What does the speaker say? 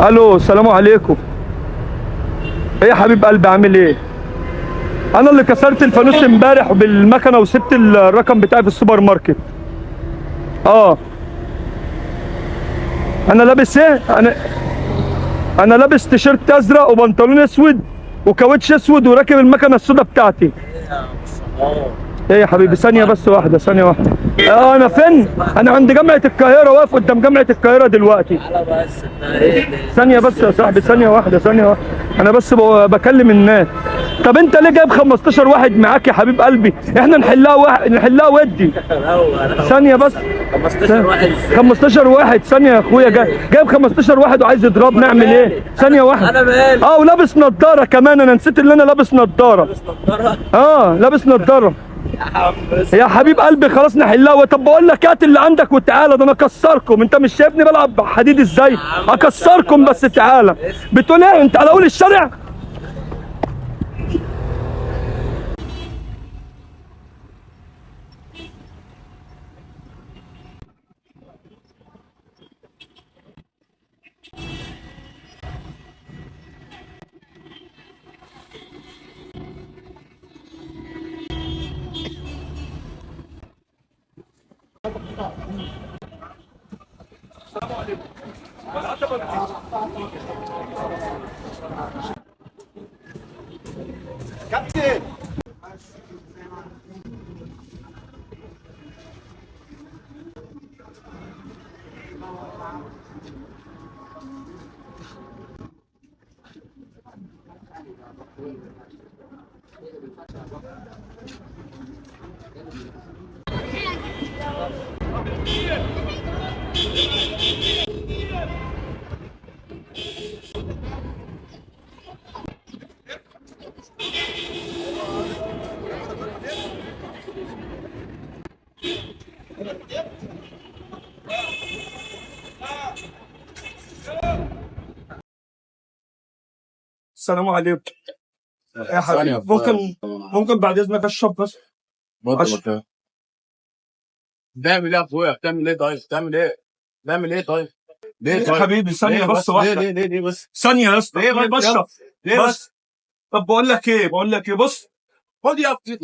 الو، السلام عليكم. ايه يا حبيب قلبي، عامل ايه؟ انا اللي كسرت الفانوس امبارح بالمكنه وسبت الرقم بتاعي في السوبر ماركت. اه. انا لابس ايه؟ انا لابس تيشيرت ازرق وبنطلون اسود وكاوتش اسود وراكب المكنه السوداء بتاعتي. ايه يا حبيبي، ثانيه بس واحده، ثانيه واحده. انا فين؟ انا عند جامعه القاهره، واقف قدام جامعه القاهره دلوقتي. تعالى بس انت ايه؟ ثانية بس يا صاحبي، ثانية واحدة، ثانية واحدة. أنا بس بكلم الناس. طب أنت ليه جايب 15 واحد معاك يا حبيب قلبي؟ إحنا نحلها نحلها ودي. ثانية بس. 15 واحد ازاي؟ 15 واحد، ثانية يا أخويا، جايب 15 واحد وعايز يضرب، نعمل إيه؟ ثانية واحدة. انا مالي؟ ولابس نضارة كمان، أنا نسيت إن أنا لابس نضارة. لابس نضاره؟ لابس نضارة. يا عم بس يا حبيب قلبي خلاص نحلها. طب بقول لك هات اللي عندك وتعالى، ده انا اكسركم. انت مش شايفني بلعب حديد ازاي؟ اكسركم بس تعالى. بتقول ايه انت على اول الشارع؟ كابتن. السلام عليكم يا حبيبي. ممكن بعد اذنك اشرب بس. بطل بتعمل ايه يا اخويا؟ بتعمل ايه طيب؟ بتعمل ايه؟ بتعمل ايه طيب؟ ليه يا طيب؟ حبيبي ثانية ليه بس واحدة. ليه بس؟ ثانية يا اسطى، ليه ليه بس؟ بشرب؟ ليه بس؟ طب بقول لك ايه، بص. خد يا اختي.